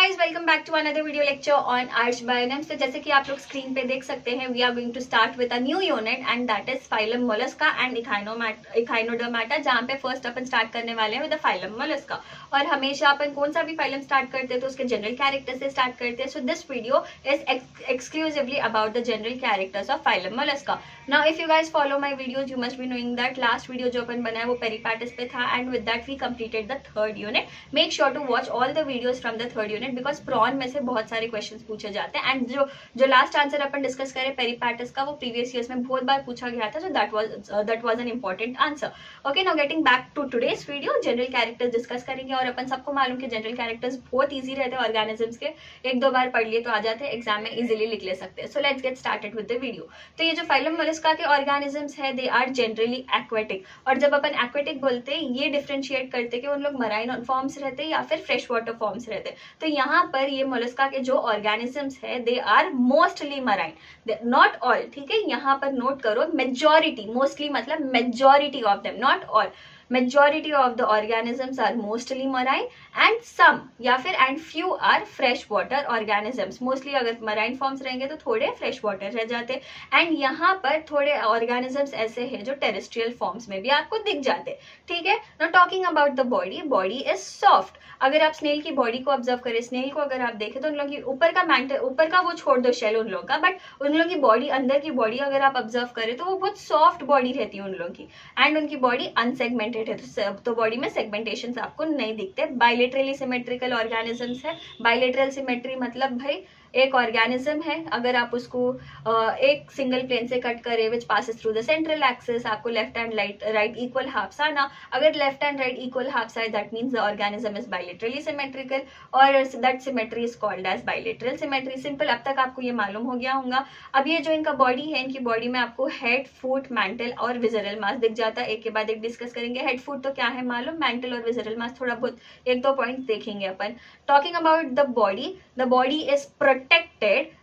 Guys, welcome back to another video lecture on arch bionyms. तो जैसे कि आप लोग स्क्रीन पे देख सकते हैं, we are going to start with a new unit and that is phylum Mollusca and Echinodermata, जहाँ पे फर्स्ट अपन स्टार्ट करने वाले हैं विद द फाइलम मोलस्का। और हमेशा अपन कौन सा भी फाइलम स्टार्ट करते हैं तो उसके जनरल कैरेक्टर से स्टार्ट करते हैं। So this video is exclusively about the general characters of phylum Mollusca. Now if you guys follow my videos, you must be knowing that last video जो अपन बनाया वो पेरिपार्टिस पे था and with that we completed the third unit. Make sure to watch all the videos from the third unit because प्रॉन में से बहुत सारे क्वेश्चंस पूछे जाते हैं एंड जो लास्ट आंसर अपन डिस्कस करें पेरिपार्टिस का, वो प्रीवियस ईयर्स में बहुत बार पूछा गया था। So that was an important answer. Okay, now getting back to today's video, general characters discuss करेंगे। और अपन सबको मालूम कि जनरल कैरेक्टर्स बहुत ईजी रहते हैं ऑर्गेनिजम्स के, एक दो बार पढ़ लिए तो आ जाते हैं, एग्जाम में इजिली लिख ले सकते हैं। So let's get started with the video. तो ये जो फाइलम मोलस्का के ऑर्गेनिजम्स है, दे आर जनरली एक्वेटिक। और जब अपन एक्वेटिक बोलते हैं, ये डिफ्रेंशिएट करते हैं कि उन लोग मराइन फॉर्म्स रहते हैं या फिर फ्रेश वाटर फॉर्म्स रहते हैं। तो यहाँ पर ये मोलस्का के जो ऑर्गेनिजम्स है, they are mostly marine, not all. ठीक है, यहाँ पर नोट करो, मेजॉरिटी, मोस्टली मतलब majority of them, not all. Majority of the organisms are mostly marine and some या फिर and few are freshwater organisms. Mostly अगर marine forms रहेंगे तो थोड़े freshwater रह जाते। and यहाँ पर थोड़े organisms ऐसे हैं जो terrestrial forms में भी आपको दिख जाते। ठीक है, now talking about the body is soft। अगर आप स्नेल की बॉडी को ऑब्जर्व करें, स्नेल को अगर आप देखें तो उन लोगों की ऊपर का मैंटल, ऊपर का वो छोड़ दो शेल उन लोगों का, बट उन लोगों की बॉडी, अंदर की बॉडी अगर आप ऑब्जर्व करें तो वो बहुत सॉफ्ट बॉडी रहती है उन लोगों की एंड उनकी बॉडी अनसेगमेंटेड है। तो बॉडी में सेगमेंटेशन आपको नहीं दिखते। बायलेटरली सिमेट्रिकल ऑर्गेनिजम्स है। बायलेटरल सिमेट्री मतलब भाई एक ऑर्गेनिज्म है, अगर आप उसको एक सिंगल प्लेन से कट करें which passes through the central axis, आपको left and right equal halves आना। अगर left and right equal halves आए, that means the organism is bilaterally symmetrical और that symmetry is called as bilateral symmetry. Simple, अब तक आपको ये मालूम हो गया होगा। अब ये जो इनका बॉडी है, इनकी बॉडी में आपको हेड, फुट, मैंटल और विजरल मास दिख जाता है। एक के बाद एक डिस्कस करेंगे। हेड, फुट तो क्या है मालूम, मैंटल और विजरल मास थोड़ा बहुत एक दो पॉइंट देखेंगे अपन। Talking about the body is protected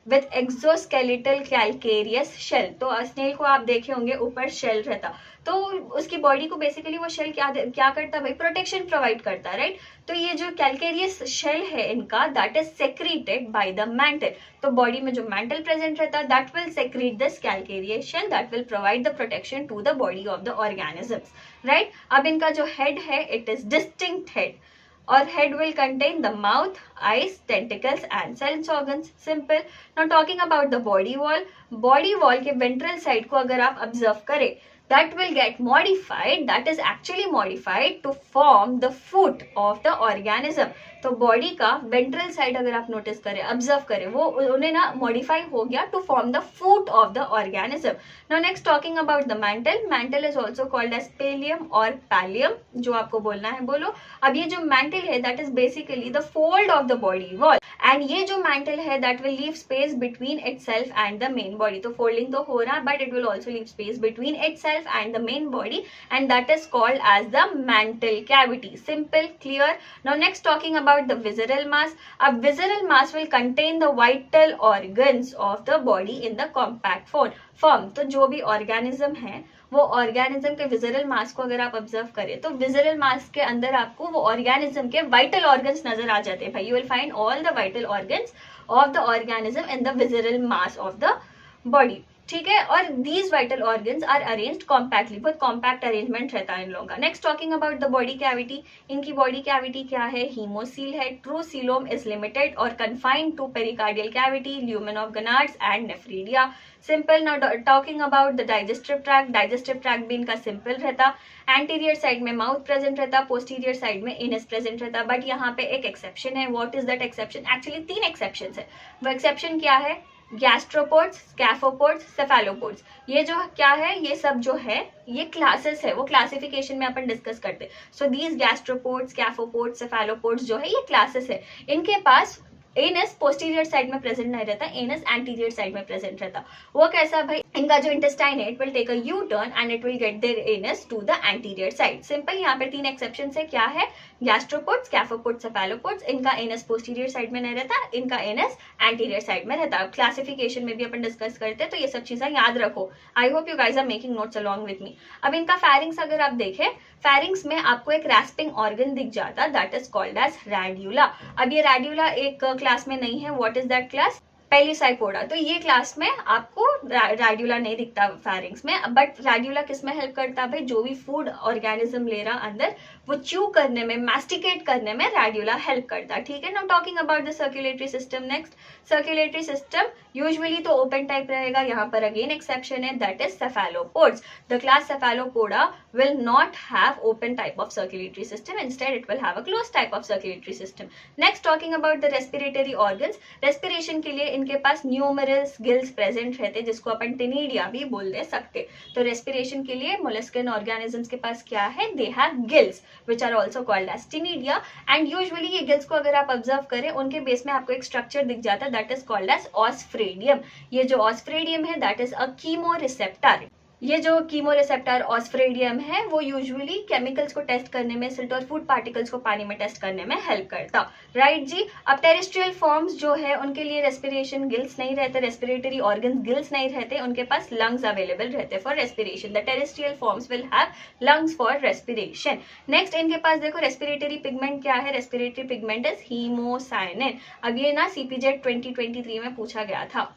with exoskeletal calcareous shell. तो स्नेल को आप देखे होंगे ऊपर शेल रहता, तो उसकी बॉडी को बेसिकली वो शेल क्या करता भाई, प्रोटेक्शन प्रोवाइड करता, राइट। तो ये जो कैल्केरियस शेल है इनका, that is secreted by the mantle. तो बॉडी में जो मैंटल प्रेजेंट रहता है, that will secrete this calcareous shell, that will provide the protection to the body of the organisms, right. अब इनका जो हेड है, इट इज डिस्टिंक्ट हेड और head will contain the mouth, eyes, tentacles and sense organs. Simple. Now talking about the body wall के ventral side को अगर आप observe करें, that will get modified, that is actually modified to form the foot of the organism. तो body का ventral side अगर आप notice करें, ऑब्जर्व करें, वो उन्हें ना मॉडिफाई हो गया to form the foot of the organism. Now next talking about the mantle is also called as pallium और पैलियम, जो आपको बोलना है बोलो। अब ये जो मैंटल है, that is basically the fold of the body wall and ये जो मैंटल है, that will leave space between itself and the main body. तो फोल्डिंग तो हो रहा है, but it will also leave space between itself and the main body and that is called as the mantle cavity. Simple, clear. Now next talking about the visceral mass. अब visceral mass will contain the vital organs of the body in the compact form. तो जो भी organism है, वो organism के visceral mass को अगर आप ऑब्जर्व करें तो विजरल मास के अंदर आपको वो ऑर्गेनिज्म के वाइटल ऑर्गन्स नजर आ जाते हैं भाई। You will find all the vital organs of the organism in the visceral mass of the body. ठीक है, और these vital organs are arranged compactly, बहुत कॉम्पैक्ट अरेंजमेंट रहता है इन लोगों का। Next talking about the body cavity, इनकी बॉडी कैविटी क्या है, हीमोसील है। ट्रू सीलोम इज लिमिटेड और confined to pericardial cavity, lumen of gonads and nephridia. Simple. Now talking about the digestive tract भी इनका सिंपल रहता। एंटीरियर साइड में mouth present रहता, पोस्टीरियर साइड में इनस प्रेजेंट रहता, बट यहाँ पे एक एक्सेप्शन है। What is that exception? Actually 3 exception है। वो एक्सेप्शन क्या है? Gastropods, scaphopods, cephalopods. ये जो क्या है, ये सब जो है ये क्लासेस है, वो क्लासिफिकेशन में अपन डिस्कस करते हैं। So these gastropods, scaphopods, cephalopods जो है ये क्लासेस है। इनके पास एनस पोस्टीरियर साइड में प्रेजेंट नहीं रहता, एनस एंटीरियर साइड में प्रेजेंट रहता। वो कैसा भाई, इनका जो इंटेस्टाइन है, it will take a U turn and it will get their anus to the anterior side. Simple. यहाँ पे 3 एक्सेप्शन है। क्या है? गैस्ट्रोपोड्स, स्कैफोपोड्स, सेफेलोपोड्स, इनका एनस पोस्टीरियर साइड में नहीं रहता, इनका एनस एंटीरियर साइड में रहता है। क्लासिफिकेशन में भी अपन डिस्कस करते हैं, तो ये सब चीजें याद रखो। I hope you guys are making notes along with me. अब इनका फेरिंग्स अगर आप देखें, फेरिंग्स में आपको एक रैस्पिंग ऑर्गन दिख जाता, दैट इज कॉल्ड एज रैड्यूला। अब ये रैड्यूला एक क्लास में नहीं है, व्हाट इज दैट क्लास? पेलिसाइपोडा। तो ये क्लास में आपको रैड्यूला नहीं दिखता फेरिंग्स में, बट रैड्यूला किस में हेल्प करता है भाई? जो भी फूड ऑर्गेनिज्म ले रहा अंदर, वो च्यू करने में, मैस्टिकेट करने में रैड्यूला हेल्प करता है, ठीक है। Now talking about the circulatory system next. Circulatory system usually तो ओपन टाइप रहेगा, यहाँ पर अगेन एक्सेप्शन है, that is cephalopods. The class Cephalopoda will not have open type of circulatory system, instead it will have a close type of circulatory system. Next talking about the respiratory organs. Respiration के लिए इनके पास numerous gills present रहते, जिसको अपन टिनिडिया भी बोल दे सकते। तो respiration के लिए मोलस्किन ऑर्गेनिजम्स के पास क्या है? They have gills which are also called as cnidia, and usually ये गिल्स को अगर आप ऑब्जर्व करें, उनके बेस में आपको एक स्ट्रक्चर दिख जाता है, दैट इज कॉल्ड एज ऑस्फ्रेडियम। ये जो ऑस्फ्रेडियम है दैट इज अ कीमोरिसेप्टर। ये जो कीमोरिसेप्टर ऑस्फ्रेडियम है वो यूजुअली केमिकल्स को टेस्ट करने में, सिल्ट और फूड पार्टिकल्स को पानी में टेस्ट करने में हेल्प करता, राइट जी। अब टेरेस्ट्रियल फॉर्म्स जो है उनके लिए रेस्पिरेशन गिल्स नहीं रहते, रेस्पिरेटरी ऑर्गन गिल्स नहीं रहते, उनके पास लंग्स अवेलेबल रहते for respiration. The terrestrial forms will have lungs for respiration. Next इनके पास देखो रेस्पिरेटरी पिगमेंट क्या है? Respiratory pigment is haemocyanin. अब ये ना CPZ 2023 में पूछा गया था।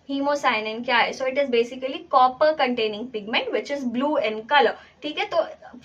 हीमोसाइनिन क्या है? So it is basically copper containing pigment which is blue in colour, ठीक है। तो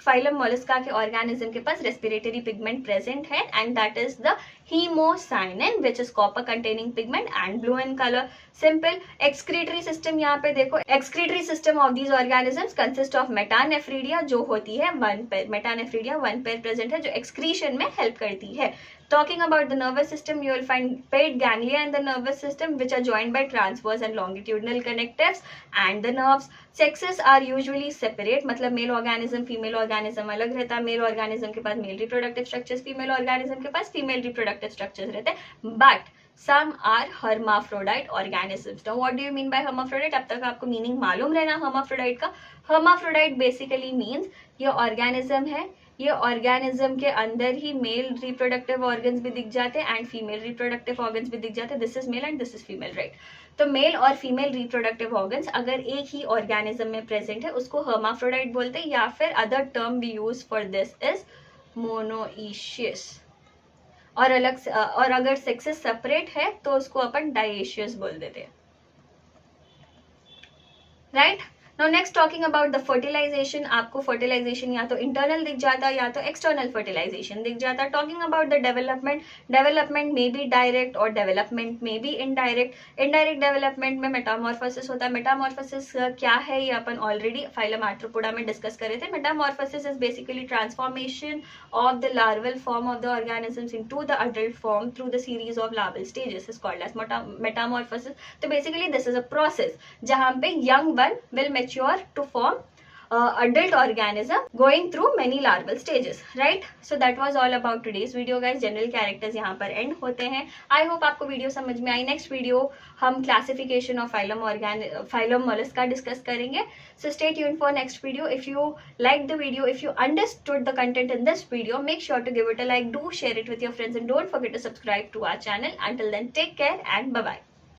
फाइलम मोलस्का के ऑर्गेनिज्म के पास रेस्पिरेटरी पिगमेंट प्रेजेंट है, and that is the haemocyanin which is copper containing pigment and blue in colour. Simple. Excretory system यहाँ पे देखो, excretory system of these organisms consist of metanephridia, जो होती है one pair, metanephridia one pair present है, जो excretion में help करती है। Talking about the nervous system, you will find paired ganglia in the nervous system which are joined by transverse and longitudinal connectives and the nerves. Sexes are usually separate, मतलब male organism female organism अलग रहता है। Male organism के पास male reproductive structures, female organism के पास female reproductive structures रहते हैं, but some are hermaphrodite organisms. Now what do you mean by hermaphrodite? अब तक आपको मीनिंग मालूम रहना hermaphrodite का। hermaphrodite basically means ये ऑर्गेनिज्म है, ये ऑर्गेनिज्म के अंदर ही मेल रिप्रोडक्टिव ऑर्गन्स भी दिख जाते हैं एंड फीमेल रिप्रोडक्टिव ऑर्गन्स भी दिख जाते हैं। This is male and this is female, right. तो मेल और फीमेल रिप्रोडक्टिव ऑर्गन्स अगर एक ही ऑर्गेनिज्म में प्रेजेंट है उसको hermaphrodite बोलते हैं, या फिर other term we use for this is monoecious. और अलग और अगर सेक्सेस सेपरेट है तो उसको अपन डाइएशियस बोल देते हैं, right. Now next talking about the fertilization, आपको fertilization या तो internal दिख जाता या तो external fertilization दिख जाता। Talking about the development, development may be direct और development may be indirect। Indirect development में metamorphosis होता है। metamorphosis क्या है ये अपन already phylum Arthropoda में discuss करे थे। metamorphosis is basically transformation of the larval form of the organisms into the adult form through the series of larval stages is called as metamorphosis। तो basically this is a process जहाँ पे young one will mature to form adult organism going through many larval stages, right? So that was all about today's video guys। general characters यहाँ पर end होते हैं। I hope आपको video समझ में आई। Next video हम classification of phylum mollusca discuss करेंगे। So stay tuned for next video। If you like the video, if you understood the content in this video, make sure to give it a like, do share it with your friends, and don't forget to subscribe to our channel. Until then, take care and bye bye।